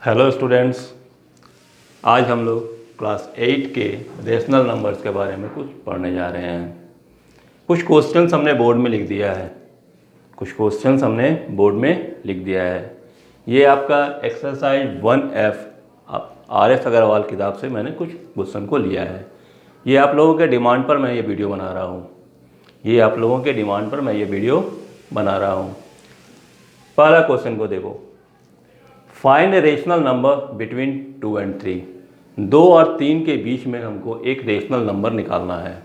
Hello students, आज हम लोग क्लास 8 के रेशनल नंबर्स के बारे में कुछ पढ़ने जा रहे हैं। कुछ क्वेश्चंस हमने बोर्ड में लिख दिया है। ये आपका एक्सरसाइज 1F RS अग्रवाल किताब से मैंने कुछ क्वेश्चन को लिया है। ये आप लोगों के डिमांड पर मैं ये वीडियो बना रहा हूँ। पहला क्वेश्चन को देखो, find rational number between 2 and 3। 2 और 3 के बीच में हमको एक रेशनल नंबर निकालना है।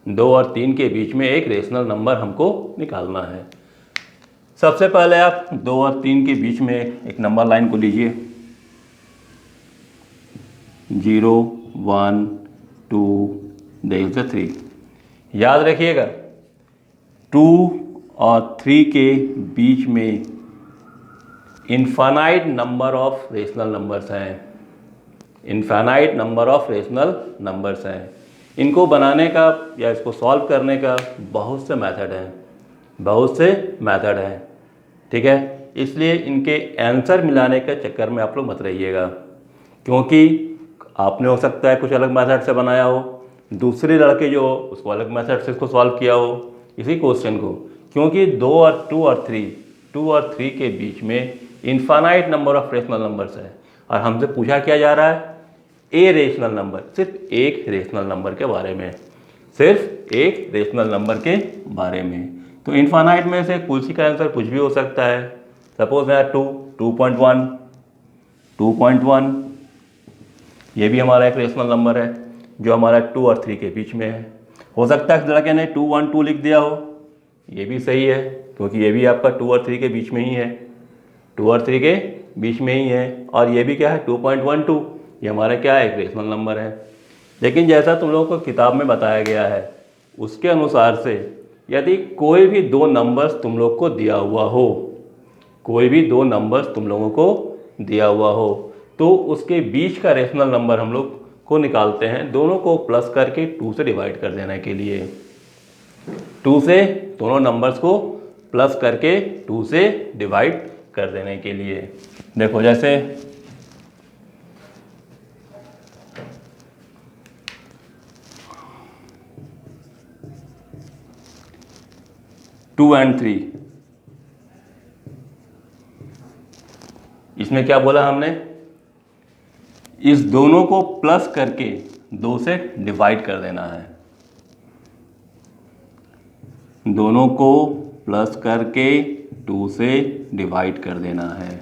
2 और 3 के बीच में एक रेशनल नंबर हमको निकालना है। सबसे पहले आप 2 और 3 के बीच में एक नंबर लाइन को लीजिए, 0 1 2 3। याद रखिएगा 2 और 3 के बीच में infinite number of rational numbers हैं। इनको बनाने का या इसको सॉल्व करने का बहुत से मेथड हैं। ठीक है, इसलिए इनके आंसर मिलाने के चक्कर में आप लोग मत रहिएगा, क्योंकि आपने हो सकता है कुछ अलग मेथड से बनाया हो, दूसरे लड़के जो उसको अलग मेथड से इसको सॉल्व किया हो इसी क्वेश्चन को, क्योंकि 2 और 3 के बीच में infinite number of rational numbers है। और हमसे पूछा क्या जा रहा है, ए रेशनल नंबर, सिर्फ एक रेशनल नंबर के बारे में। तो इनफाइनाइट में से कुछ का आंसर कुछ भी हो सकता है। सपोज है 2.1, ये भी हमारा एक रेशनल नंबर है जो हमारा 2 और 3 के बीच में है। हो सकता है इस लड़के ने 212 लिख दिया हो, ये भी सही है, क्योंकि ये भी आपका 2 और 3 के बीच में ही है। और ये भी क्या है, 2.12, ये हमारा क्या है, एक रेशनल नंबर है। लेकिन जैसा तुम लोगों को किताब में बताया गया है उसके अनुसार से, यदि कोई भी दो नंबर्स तुम लोगों को दिया हुआ हो तो उसके बीच का रेशनल नंबर हम लोग को निकालते हैं, दोनों को प्लस करके 2 से डिवाइड कर देने के लिए। 2 से दोनों नंबर्स को प्लस करके 2 से डिवाइड कर देने के लिए। देखो जैसे 2 and 3, इसमें क्या बोला हमने, इस दोनों को प्लस करके 2 से डिवाइड कर देना है। दोनों को प्लस करके 2 से डिवाइड कर देना है।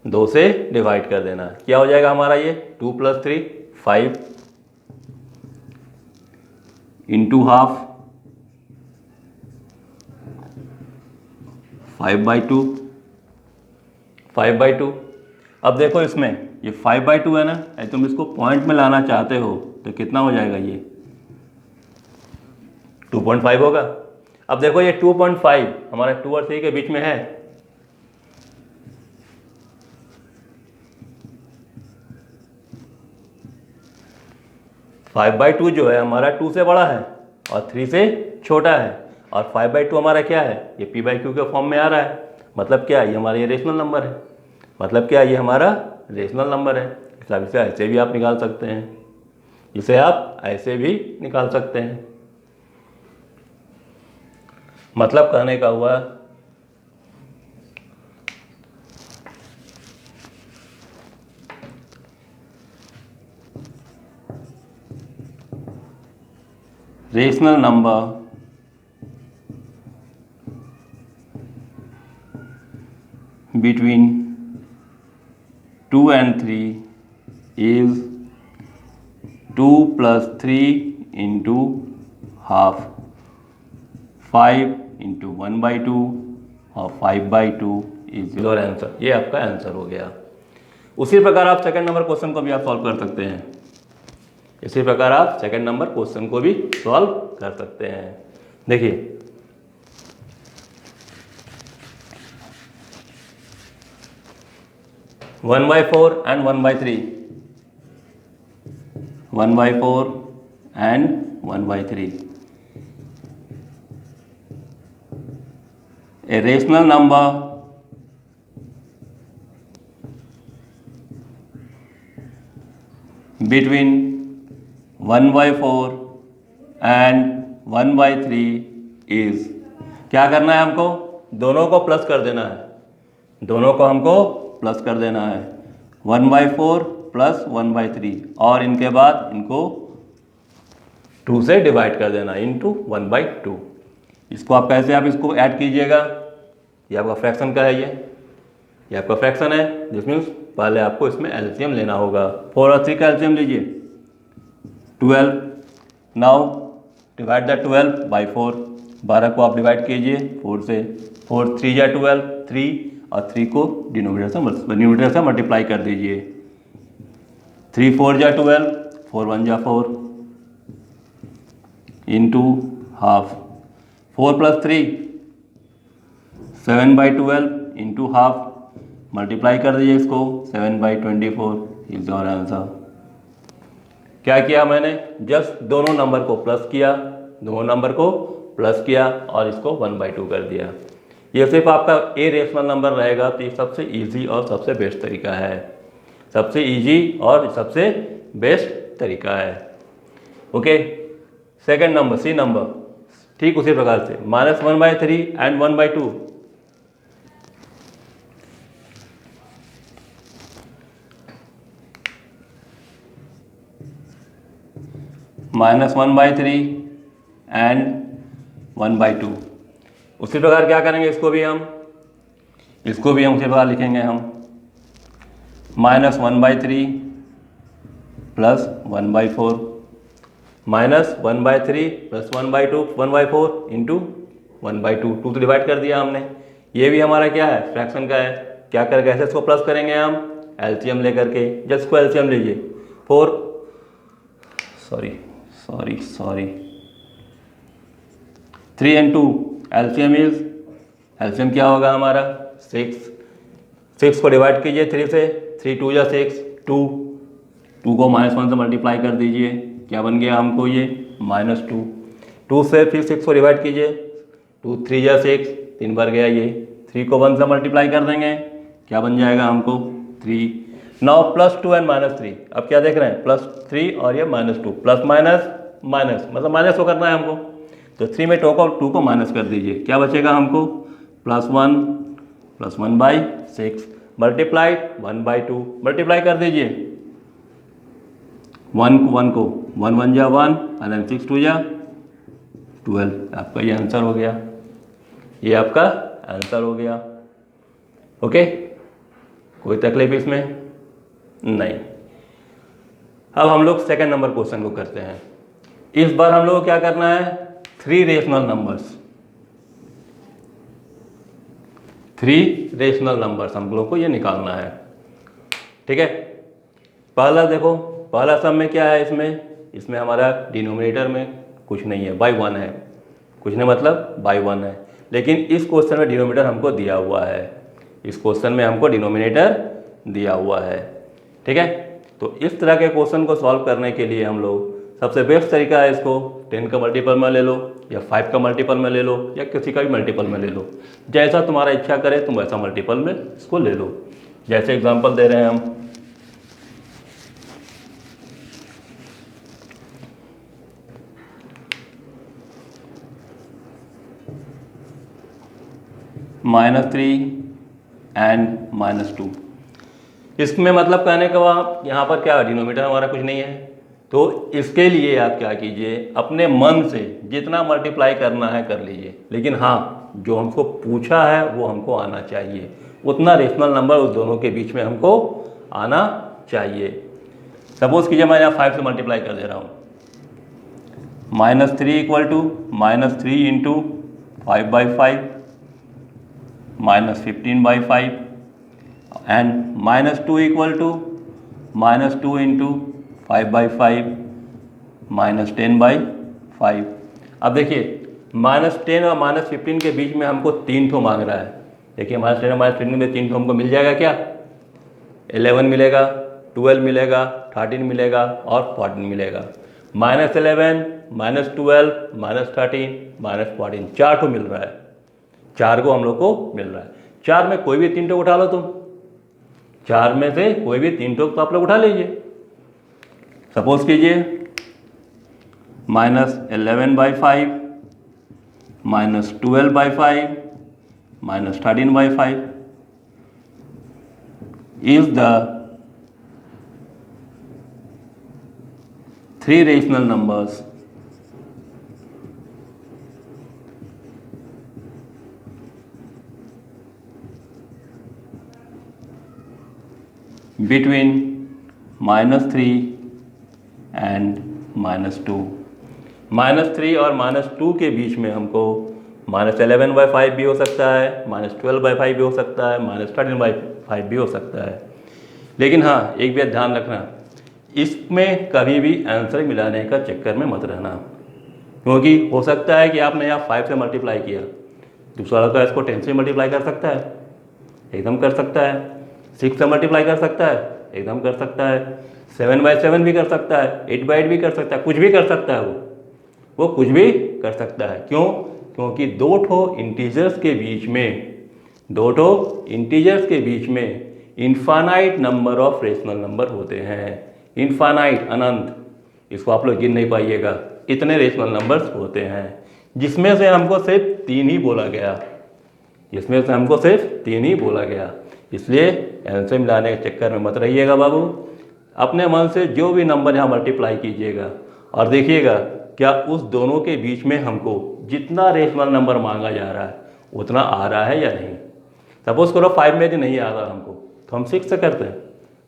2 से डिवाइड कर देना है, क्या हो जाएगा हमारा ये 2 + 3 5 इंटू हाफ 5/2। अब देखो इसमें ये 5/2 है ना, तुम इसको पॉइंट में लाना चाहते हो तो कितना हो जाएगा, ये 2.5 होगा। अब देखो ये 2.5 हमारे 2 और 3 के बीच में है, फाइव बाई टू जो है हमारा 2 से बड़ा है और 3 से छोटा है, और 5/2 हमारा क्या है, ये p/q के फॉर्म में आ रहा है। मतलब क्या, ये हमारा ये रेशनल नंबर है। इसे ऐसे भी आप निकाल सकते हैं। मतलब कहने का हुआ rational number between 2 and 3 is 2 + 3 into half 5 into 1/2 और 5/2 इज योर आंसर। ये आपका आंसर हो गया। उसी प्रकार आप सेकंड नंबर क्वेश्चन को भी आप सॉल्व कर सकते हैं। देखिए 1/4 and 1/3, 1/4 and 1/3। A rational number between 1/4 and 1/3 is, क्या करना है हमको, दोनों को प्लस कर देना है, दोनों को हमको प्लस कर देना है, 1/4 प्लस 1/3 और इनके बाद इनको 2 से डिवाइड कर देना इंटू 1/2। इसको आप कैसे आप इसको ऐड कीजिएगा, ये आपका फ्रैक्शन का है, ये आपका फ्रैक्शन है, जिस मीन्स पहले आपको इसमें एलसीएम लेना होगा। 4 और 3 का एलसीएम लीजिए 12। नाउ डिवाइड द 12 बाई 4, 12 को आप डिवाइड कीजिए 4 से, 4 3 या 12, 3 और 3 को न्यूमरेटर से मल्टीप्लाई कर दीजिए, 3 4 या 12, 4 1 या 4 into half, 4 plus 3 7/12 into half, multiply कर दीजिए इसको, 7/24 इज योर आंसर। क्या किया मैंने, जस्ट दोनों नंबर को प्लस किया, दोनों नंबर को प्लस किया और इसको 1/2 कर दिया। ये सिर्फ आपका ए रेशनल नंबर रहेगा, तो ये सबसे इजी और सबसे बेस्ट तरीका है, सबसे इजी और सबसे बेस्ट तरीका है। Okay, second number C number, ठीक उसी प्रकार से -1/3 एंड 1/2। -1/3 एंड 1/2। उसी प्रकार क्या करेंगे, इसको भी हम उसी प्रकार लिखेंगे हम, -1/3 प्लस 1/4, -1/3 प्लस 1/2, 1/4 इंटू 1/2, 2 तो डिवाइड कर दिया हमने। ये भी हमारा क्या है, फ्रैक्शन का है। क्या कर कैसे इसको प्लस करेंगे हम, एलसीएम लेकर के, जस्ट को एलसीएम लीजिए, 4 3 and 2 एलसीएम इज, एलसीएम क्या होगा हमारा 6 को डिवाइड कीजिए 3 से, 3 2 या 6, 2 को -1 से मल्टीप्लाई कर दीजिए, क्या बन गया हमको ये -2, 2 से फिर 6 को डिवाइड कीजिए, 2 3 या 6, 3 बार गया ये, 3 को 1 से मल्टीप्लाई कर देंगे, क्या बन जाएगा हमको 3। नाउ +2 एंड -3, अब क्या देख रहे हैं, +3 और ये -2, प्लस माइनस माइनस मतलब माइनस को करना है हमको, तो 3 में 2 को माइनस कर दीजिए, क्या बचेगा हमको +1 + 1/6 मल्टीप्लाई 1/2, मल्टीप्लाई कर दीजिए 1 को 1 1 जा 1 और 6 2 जा 12, आपका ये आंसर हो गया, ये आपका आंसर हो गया। ओके, कोई तकलीफ इसमें नहीं। अब हम लोग सेकंड नंबर क्वेश्चन को करते हैं। इस बार हम लोग को क्या करना है, 3 रेशनल नंबर्स हम लोग को ये निकालना है। ठीक है, पहला देखो, पहला सम में क्या है, इसमें हमारा डिनोमिनेटर में कुछ नहीं है, बाई 1 है, कुछ नहीं मतलब बाई 1 है, लेकिन इस क्वेश्चन में डिनोमिनेटर हमको दिया हुआ है, इस क्वेश्चन में हमको डिनोमिनेटर दिया हुआ है। ठीक है, तो इस तरह के क्वेश्चन को सॉल्व करने के लिए हम लोग सबसे बेस्ट तरीका है, इसको 10 का मल्टीपल में ले लो या 5 का मल्टीपल में ले लो या किसी का भी मल्टीपल में ले लो, जैसा तुम्हारा इच्छा करे तुम वैसा मल्टीपल में इसको ले लो। जैसे एग्जांपल दे रहे हैं हम, -3 एंड -2, इसमें मतलब कहने का वहाँ यहाँ पर क्या डिनोमिनेटर हमारा कुछ नहीं है, तो इसके लिए आप क्या कीजिए, अपने मन से जितना मल्टीप्लाई करना है कर लीजिए, लेकिन हाँ जो हमको पूछा है वो हमको आना चाहिए, उतना रेशनल नंबर उस दोनों के बीच में हमको आना चाहिए। सपोज कीजिए मैं यहाँ 5 से मल्टीप्लाई कर दे रहा हूँ, -3 = -3 इंटू 5/5 -15/5 एंड -2 = -2 इंटू 5/5 -10/5। अब देखिए -10 और -15 के बीच में हमको 3 ठो मांग रहा है। देखिए -10 और -15 में 3 ठो हमको मिल जाएगा क्या, 11 मिलेगा, 12 मिलेगा, 13 मिलेगा और 14 मिलेगा। -11 -12 -13 -14 4 ठो मिल रहा है, 4 को हम लोग को मिल रहा है। 4 में कोई भी 3 ठो उठा लो तुम, 4 में से कोई भी 3 ठो तो आप लोग उठा लीजिए। सपोज कीजिए -11/5 -12/5 -13/5 is the three rational numbers between -3 and -2। -3 और -2 के बीच में हमको -11/5 भी हो सकता है, -12/5 भी हो सकता है, -13/5 भी हो सकता है। लेकिन हाँ, एक बात ध्यान रखना, इसमें कभी भी आंसर मिलाने का चक्कर में मत रहना, क्योंकि हो सकता है कि आपने यहाँ 5 से मल्टीप्लाई किया, दूसरा लड़का इसको 10 से मल्टीप्लाई कर सकता है, एकदम कर सकता है। 6 से मल्टीप्लाई कर सकता है, एकदम कर सकता है। 7/7 भी कर सकता है, 8/8 भी कर सकता है, कुछ भी कर सकता है वो कुछ भी कर सकता है। क्यों? क्योंकि दो इंटीजर्स के बीच में infinite number of rational number होते हैं। इनफाइनाइट, अनंत, इसको आप लोग गिन नहीं पाइएगा, इतने रेशनल नंबर्स होते हैं, जिसमें से हमको सिर्फ 3 ही बोला गया। इसलिए आंसर मिलाने के चक्कर में मत रहिएगा बाबू। अपने मन से जो भी नंबर यहाँ मल्टीप्लाई कीजिएगा और देखिएगा क्या उस दोनों के बीच में हमको जितना रेशनल नंबर मांगा जा रहा है उतना आ रहा है या नहीं। सपोज करो 5 में भी नहीं आ रहा हमको, तो हम 6 से करते हैं,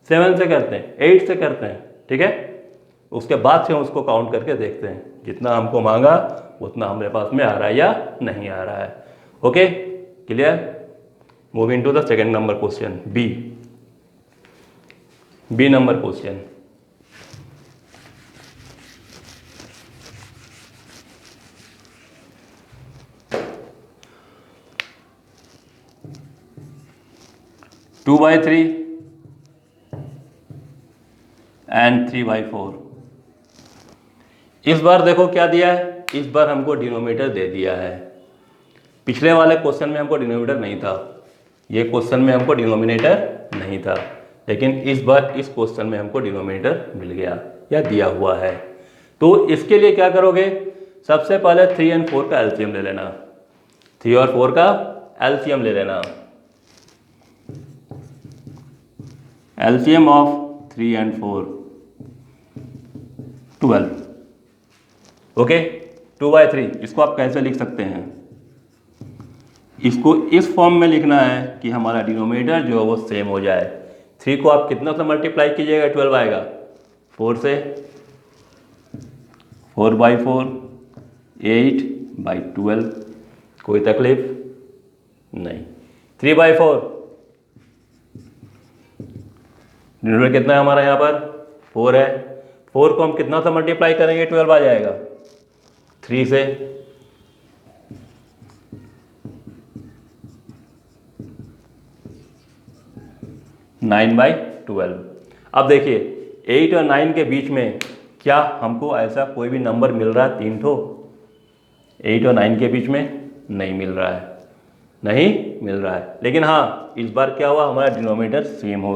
7 से करते हैं, 8 से करते हैं, ठीक है। उसके बाद से हम उसको काउंट करके देखते हैं जितना हमको मांगा उतना हमारे पास में आ रहा है या नहीं आ रहा है। Okay, clear. Moving to the second number question, B number question. Two by 3 and 3/4। इस बार देखो क्या दिया है, इस बार हमको डिनोमिनेटर दे दिया है। पिछले वाले क्वेश्चन में हमको डिनोमिनेटर नहीं था, ये क्वेश्चन में हमको डिनोमिनेटर नहीं था, लेकिन इस बार इस क्वेश्चन में हमको डिनोमिनेटर मिल गया या दिया हुआ है। तो इसके लिए क्या करोगे, सबसे पहले 3 और 4 का एलसीएम ले लेना। 3 और 4 का एलसीएम ले लेना। LCM of 3 and 4 12। ओके, 2/3 इसको आप कैसे लिख सकते हैं, इसको इस फॉर्म में लिखना है कि हमारा डिनोमिनेटर जो है वो सेम हो जाए। 3 को आप कितना से मल्टीप्लाई कीजिएगा, 12 आएगा। 4 से 4/4, 8/12, कोई तकलीफ नहीं। 3/4, डिनोमिनेटर कितना है हमारा यहाँ पर, 4 है। 4 को हम कितना से मल्टीप्लाई करेंगे, 12 आ जाएगा। 3 से 9/12। अब देखिए 8 और 9 के बीच में क्या हमको ऐसा कोई भी नंबर मिल रहा है, 3 ठो? 8 और 9 के बीच में नहीं मिल रहा है, लेकिन हाँ इस बार क्या हुआ, हमारा डिनोमिनेटर सेम हो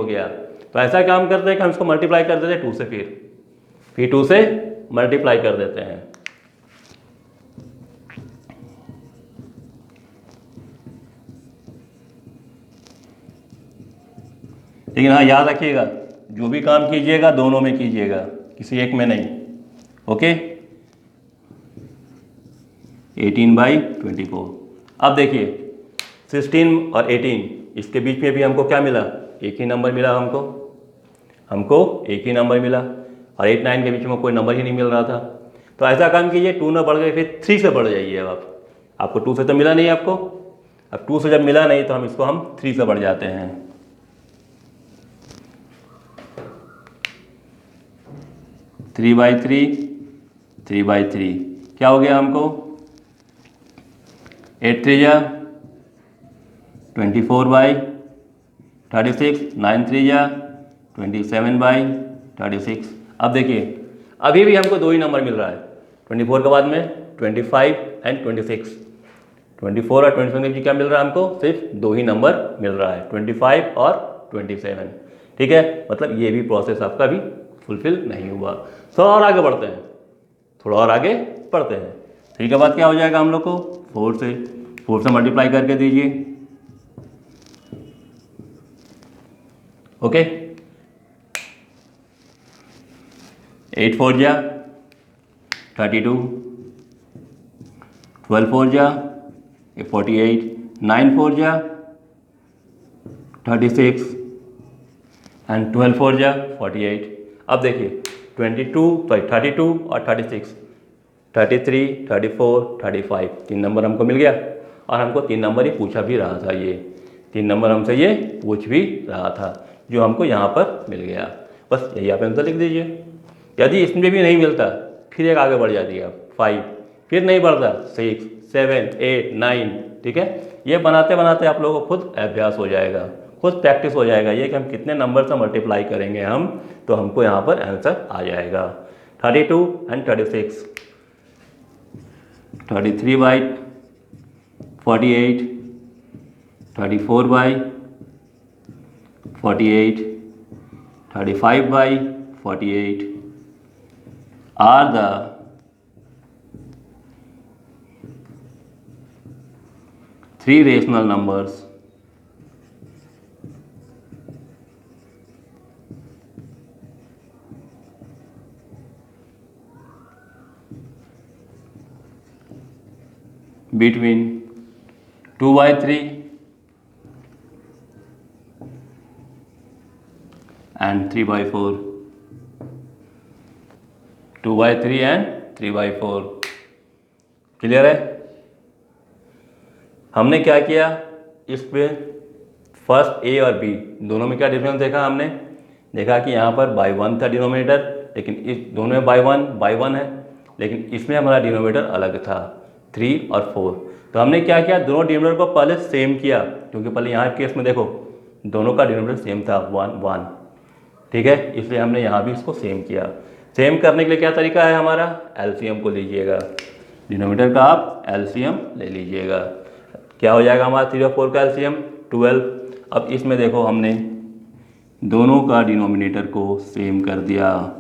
गया। तो ऐसा काम करते हैं कि हम इसको मल्टीप्लाई कर देते हैं 2 से, फिर 2 से मल्टीप्लाई कर देते हैं। लेकिन हाँ याद रखिएगा, जो भी काम कीजिएगा दोनों में कीजिएगा, किसी एक में नहीं। ओके, 18/24। अब देखिए 16 और 18 इसके बीच में भी हमको क्या मिला, एक ही नंबर मिला हमको एक ही नंबर मिला, और 8 9 के बीच में कोई नंबर ही नहीं मिल रहा था। तो ऐसा काम कीजिए, 2 ना बढ़ गए फिर 3 से बढ़ जाइए। अब आपको 2 से तो मिला नहीं आपको, अब 2 से जब मिला नहीं तो हम 3 से बढ़ जाते हैं। 3/3 क्या हो गया हमको, 8 3 जा 24/36, 9 3 जा 27/36। अब देखिए अभी भी हमको 2 ही नंबर मिल रहा है, 24 के बाद में 25 and 26। 24 और 27 के बीच क्या मिल रहा है हमको, सिर्फ 2 ही नंबर मिल रहा है, 25 और 27। ठीक है, मतलब ये भी प्रोसेस आपका भी फुलफिल नहीं हुआ। थोड़ा और आगे बढ़ते हैं, थोड़ा और आगे बढ़ते हैं। 3 के बाद क्या हो जाएगा हम लोग को, 4 से मल्टीप्लाई करके दीजिए। ओके, 8 4 जा 32, 12 4 जा 48, 9 4 जा 36 एंड 12 4 जा 48। अब देखिए 32 और 36, 33, 34, 35, 3 नंबर हमको मिल गया। और हमको 3 नंबर ही पूछा भी रहा था, ये 3 नंबर हमसे ये पूछ भी रहा था, जो हमको यहाँ पर मिल गया। बस यही आप आंसर लिख दीजिए। यदि इसमें भी नहीं मिलता फिर एक आगे बढ़ जाती है आप 5, फिर नहीं बढ़ता 6, 7, 8, 9, ठीक है। ये बनाते बनाते आप लोगों को खुद अभ्यास हो जाएगा, खुद प्रैक्टिस हो जाएगा ये कि हम कितने नंबर से मल्टीप्लाई करेंगे हम, तो हमको यहाँ पर आंसर आ जाएगा। 32 and 36, 33 by 48, 34 by 48, 35 by 48 are the three rational numbers between 2/3 and 3/4, 2/3 and 3/4। Clear है? हमने क्या किया, इस पे फर्स्ट ए और बी दोनों में क्या डिफरेंस देखा, हमने देखा कि यहाँ पर बाई 1 था डिनोमिनेटर, लेकिन इस दोनों में बाई वन है, लेकिन इसमें हमारा डिनोमिनेटर अलग था 3 और 4। तो हमने क्या किया, दोनों डिनोमिनेटर को पहले सेम किया, क्योंकि पहले यहाँ केस में देखो दोनों का डिनोमिनेटर सेम था 1, ठीक है, इसलिए हमने यहाँ भी इसको सेम किया। सेम करने के लिए क्या तरीका है हमारा, एलसीएम को लीजिएगा, डिनोमिनेटर का आप एलसीएम ले लीजिएगा। क्या हो जाएगा हमारा 3 और 4 का एलसीएम 12। अब इसमें देखो हमने दोनों का डिनोमिनेटर को सेम कर दिया,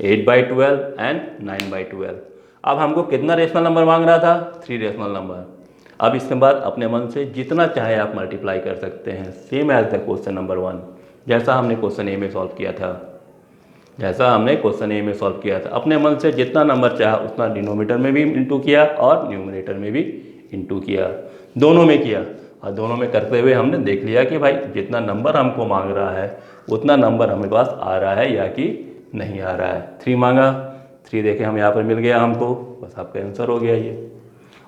8/12 एंड 9/12। अब हमको कितना रेशनल नंबर मांग रहा था, 3 रेशनल नंबर। अब इसके बाद अपने मन से जितना चाहे आप मल्टीप्लाई कर सकते हैं, same as the question number 1, जैसा हमने क्वेश्चन ए में सॉल्व किया था, अपने मन से जितना नंबर चाहा उतना डिनोमिनेटर में भी इंटू किया और न्यूमरेटर में भी इंटू किया, दोनों में किया। और दोनों में करते हुए हमने देख लिया कि भाई जितना नंबर हमको मांग रहा है उतना नंबर हमारे पास आ रहा है या कि नहीं आ रहा है। 3 मांगा, 3 देखे हम यहाँ पर मिल गया हमको, बस आपका आंसर हो गया ये।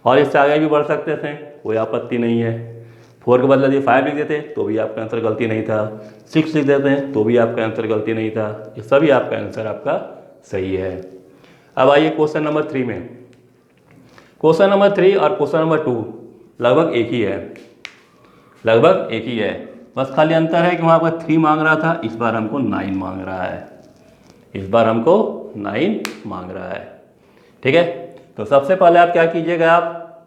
और इससे आगे भी बढ़ सकते थे, कोई आपत्ति नहीं है। 4 के बदले यदि 5 लिख देते तो भी आपका आंसर गलती नहीं था, 6 लिख देते हैं तो भी आपका आंसर गलती नहीं था, ये सभी आपका आंसर आपका सही है। अब आइए क्वेश्चन नंबर 3 में। क्वेश्चन नंबर 3 और क्वेश्चन नंबर 2 लगभग एक ही है, बस खाली अंतर है कि वहाँ पर 3 मांग रहा था, इस बार हमको 9 मांग रहा है, ठीक है। तो सबसे पहले आप क्या कीजिएगा, आप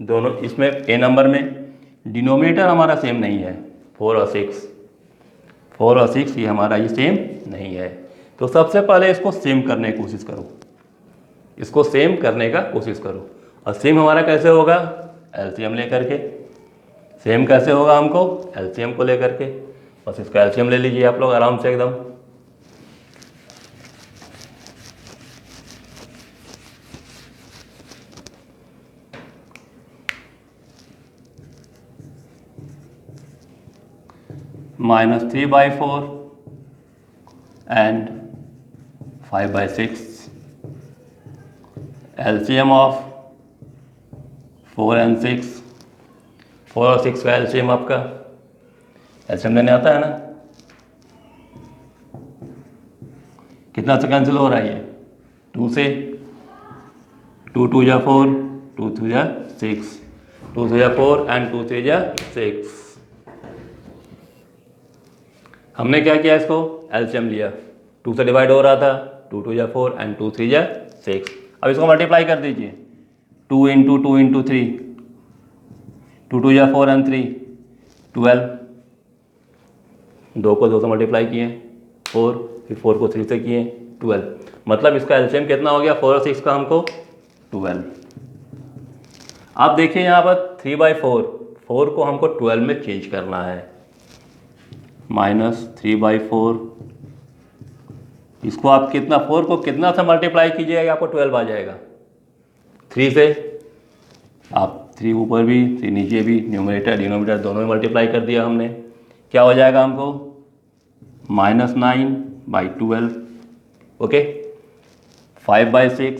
दोनों इसमें ए नंबर में डिनोमिनेटर हमारा सेम नहीं है, 4 और 6 ये हमारा ये सेम नहीं है। तो सबसे पहले इसको सेम करने की कोशिश करो, और सेम हमारा कैसे होगा, एलसीएम लेकर के। सेम कैसे होगा हमको, एलसीएम को लेकर के, बस इसका एलसीएम ले लीजिए आप लोग आराम से एकदम। -3/4 and 5/6, LCM of 4 and 6, 4 और 6 का एलसीएम आपका, एलसीएम लेने आता है ना, कितना से कैंसिल हो रहा है ये, 2 से, 2 2 जा 4, 2 3 जा 6, 2 3 जा 4 एंड 2 3 जा 6। हमने क्या किया, इसको एलसीएम लिया, 2 से डिवाइड हो रहा था, 2 2 जा 4 एंड 2 3 जा 6। अब इसको मल्टीप्लाई कर दीजिए, 2 इंटू 2 इंटू 3, 2 2 जा 4 एंड 3 12, 2 को 2 से मल्टीप्लाई किए 4, फिर 4 को 3 से किए 12, मतलब इसका एलसीएम कितना हो गया 4 और 6 का हमको 12। आप देखिए यहाँ पर 3/4, 4 को हमको 12 में चेंज करना है, -3/4, इसको आप कितना 4 को कितना से मल्टीप्लाई कीजिएगा आपको 12 आ जाएगा, 3 से, आप 3 ऊपर भी 3 नीचे भी, न्यूमरेटर डिनोमिनेटर दोनों में मल्टीप्लाई कर दिया हमने, क्या हो जाएगा हमको -9/12, ओके। 5/6,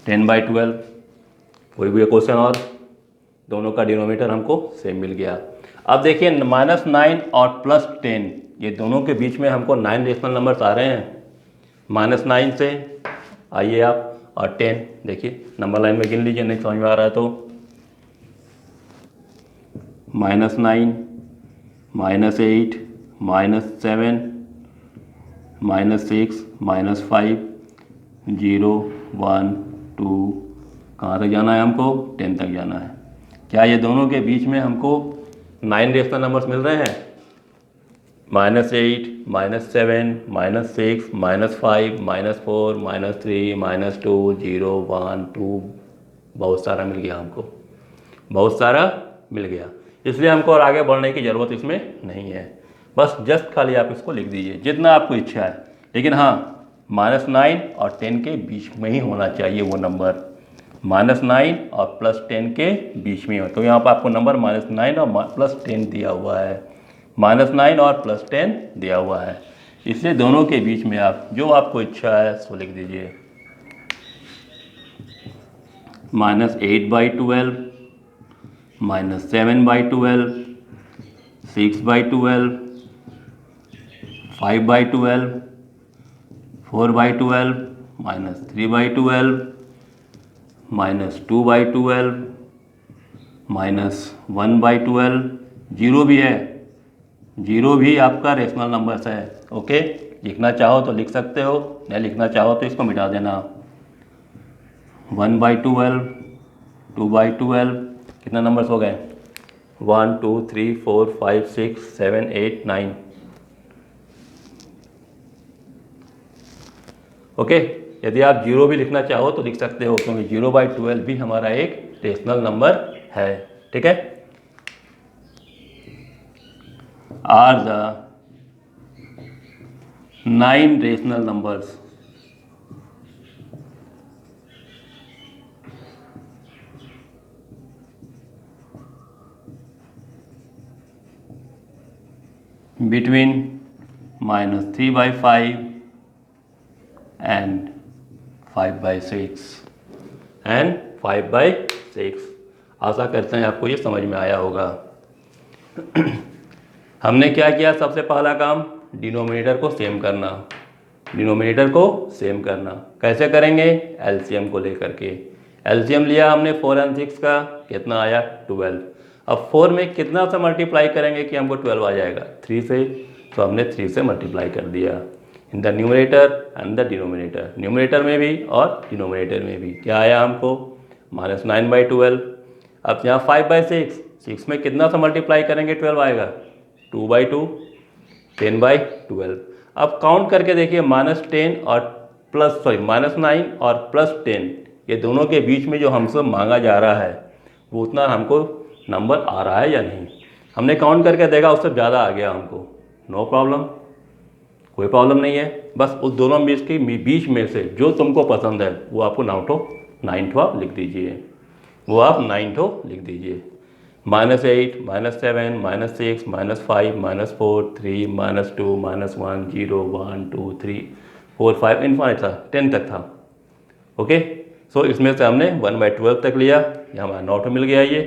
10/12, कोई भी क्वेश्चन और, दोनों का डिनोमिनेटर हमको सेम मिल गया। अब देखिए -9 और +10, ये दोनों के बीच में हमको 9 रेशनल नंबर्स आ रहे हैं। -9 से आइए आप और 10 देखिए नंबर लाइन में गिन लीजिए, नहीं समझ में आ रहा है तो -9, -8, -7, -6, -5, 0, 1, 2, कहाँ तक जाना है हमको 10 तक जाना है। क्या ये दोनों के बीच में हमको 9 रेशनल नंबर्स मिल रहे हैं? -8, -7, -6, -5, -4, -3, -2, 0, 1, 2, बहुत सारा मिल गया हमको, बहुत सारा मिल गया, इसलिए हमको और आगे बढ़ने की ज़रूरत इसमें नहीं है। बस जस्ट खाली आप इसको लिख दीजिए जितना आपको इच्छा है, लेकिन हाँ -9 और 10 के बीच में ही होना चाहिए वो नंबर, -9 और +10 के बीच में हो। तो यहाँ पर आपको नंबर -9 और +10 दिया हुआ है, -9 और +10 दिया हुआ है, इसलिए दोनों के बीच में आप जो आपको इच्छा है सो लिख दीजिए। -8/12, -7/12, 6/12, 5/12, 4/12, -3/12, -2/12, -1/12, 0 भी है, 0 भी आपका रेशनल नंबर्स है, ओके। लिखना चाहो तो लिख सकते हो, नहीं लिखना चाहो तो इसको मिटा देना। 1/12, 2/12, कितना नंबर्स हो गए 1, 2, 3, 4, 5, 6, 7, 8, 9, ओके। यदि आप 0 भी लिखना चाहो तो लिख सकते हो, क्योंकि 0/12 भी हमारा एक रेशनल नंबर है, ठीक है। Are the 9 rational numbers between -3/5 and 5/6 and 5/6। आशा करते हैं आपको ये समझ में आया होगा। हमने क्या किया, सबसे पहला काम डिनोमिनेटर को सेम करना, डिनोमिनेटर को सेम करना कैसे करेंगे, एलसीएम को लेकर के। एलसीएम लिया हमने 4 और 6 का, कितना आया 12। अब 4 में कितना से मल्टीप्लाई करेंगे कि हमको 12 आ जाएगा, 3 से, तो हमने 3 से मल्टीप्लाई कर दिया in the numerator and the denominator, numerator में भी और डिनोमिनेटर में भी। क्या आया हमको -9/12। अब यहाँ 5/6, 6 में कितना से मल्टीप्लाई करेंगे 12 आएगा, 2/2, 10/12। अब काउंट करके देखिए -10 और -9 और +10, ये दोनों के बीच में जो हमसे मांगा जा रहा है वो उतना हमको नंबर आ रहा है या नहीं। हमने काउंट करके देखा उससे ज़्यादा आ गया हमको, नो प्रॉब्लम, कोई प्रॉब्लम नहीं है। बस उस दोनों बीच में से जो तुमको पसंद है वो आपको 9 आप लिख दीजिए, वो आप 9 लिख दीजिए। -8, -7, -6, -5, -4, 3, -2, -1, 0, 1, 2, 3, 4, 5 इन्फिनिट था, 10 तक था, ओके। सो इसमें से हमने 1/12 तक लिया, यहाँ हमारा 9 मिल गया। ये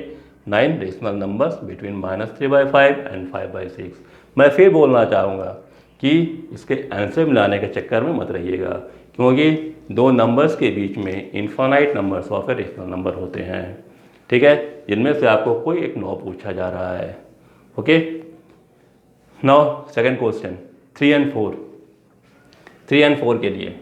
9 रेशनल नंबर्स बिटवीन -3/5 एंड 5/6। मैं फिर बोलना चाहूँगा कि इसके आंसर मिलाने के चक्कर में मत रहिएगा, क्योंकि दो नंबर्स के बीच में इन्फिनाइट नंबर्स और फिर रेशनल नंबर होते हैं, ठीक है, जिनमें से आपको कोई एक 9 पूछा जा रहा है, ओके। नाउ सेकंड क्वेश्चन 3 और 4, 3 और 4 के लिए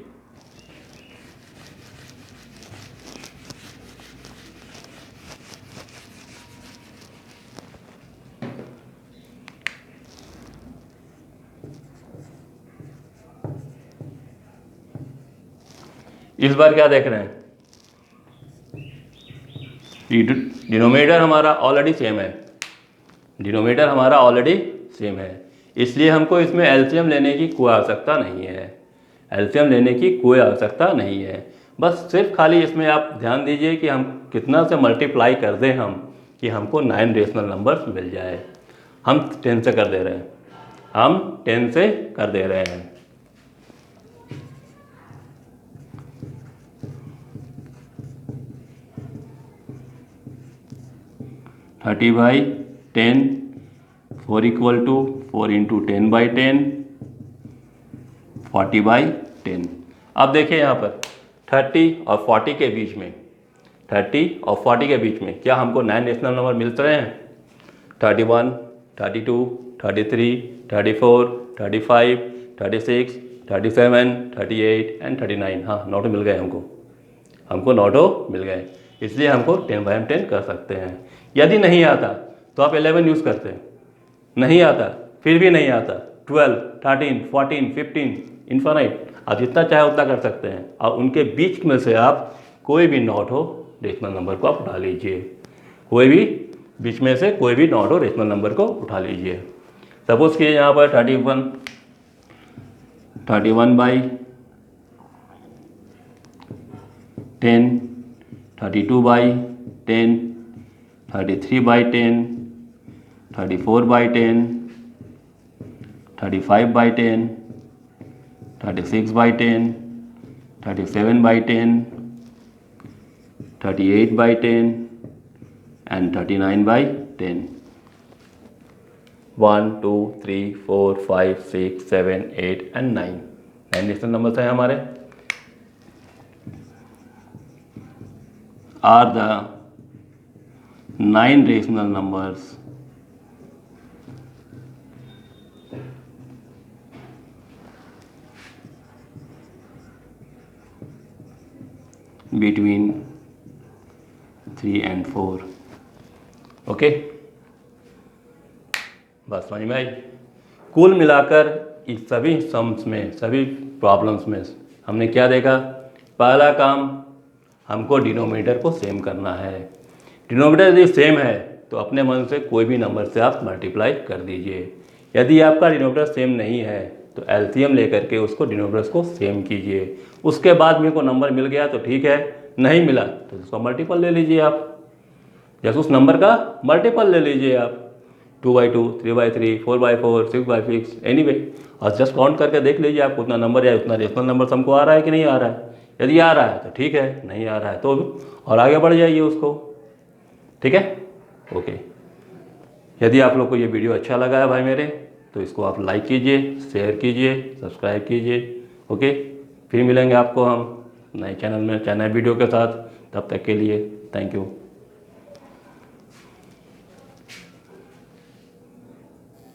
इस बार क्या देख रहे हैं, डिनोमिनेटर हमारा ऑलरेडी सेम है, डिनोमिनेटर हमारा ऑलरेडी सेम है, इसलिए हमको इसमें एलसीएम लेने की कोई आवश्यकता नहीं है, एलसीएम लेने की कोई आवश्यकता नहीं है। बस सिर्फ खाली इसमें आप ध्यान दीजिए कि हम कितना से मल्टीप्लाई कर दें हम कि हमको 9 रेशनल नंबर्स मिल जाए। हम 10 से कर दे रहे हैं, हम 10 से कर दे रहे हैं। Thirty by 10, 4 equal to 4 into 10 by 10, 40 by 10। अब देखिए यहाँ पर 30 और 40 के बीच में, 30 और 40 के बीच में क्या हमको 9 रेशनल नंबर मिल रहे हैं? 31, 32, 33, 34, 35, 36, 37, 38 एंड 39। हाँ, नोटो मिल गए हमको नोटो मिल गए, इसलिए हमको 10 बाई 10 कर सकते हैं। यदि नहीं आता तो आप 11 यूज़ करते हैं, नहीं आता फिर भी नहीं आता 12, 13, 14, 15 इन्फानाइट, आप जितना चाहे उतना कर सकते हैं। और उनके बीच में से आप कोई भी नॉट हो रेशनल नंबर को आप उठा लीजिए, कोई भी बीच में से कोई भी नॉट हो रेशनल नंबर को उठा लीजिए। सपोज कि यहाँ पर 31 by 10, 32 by 10, 33 by 10, 34 by 10, 35 by 10, 36 by 10, 37 by 10, 38 by 10 and 39 by 10। 1, 2, 3, 4, 5, 6, 7, 8 and 9 rational numbers हैं हमारे। Are the 9 rational numbers between 3 and 4। Okay, बस समझ में आई। कुल मिलाकर इस सभी सम्स में, सभी प्रॉब्लम्स में हमने क्या देखा? पहला काम, हमको डिनोमिनेटर को सेम करना है। डिनोमिनेटर यदि सेम है तो अपने मन से कोई भी नंबर से आप मल्टीप्लाई कर दीजिए। यदि आपका डिनोमिनेटर सेम नहीं है तो एलसीएम लेकर के उसको डिनोमिनेटर्स को सेम कीजिए। उसके बाद मेरे को नंबर मिल गया तो ठीक है, नहीं मिला तो उसका मल्टीपल ले लीजिए आप, जैसे उस नंबर का मल्टीपल ले लीजिए आप, 2/2, 3/3, 4/4, 6/6 एनीवे, और जस्ट काउंट करके देख लीजिए आपको उतना नंबर या उतना रेशनल नंबर हमको आ रहा है कि नहीं आ रहा है। यदि आ रहा है तो ठीक है, नहीं आ रहा है तो और आगे बढ़ जाइए उसको, ठीक है। ओके, यदि आप लोग को ये वीडियो अच्छा लगा है भाई मेरे, तो इसको आप लाइक कीजिए, शेयर कीजिए, सब्सक्राइब कीजिए। ओके, फिर मिलेंगे आपको हम नए चैनल में, नए वीडियो के साथ। तब तक के लिए थैंक यू।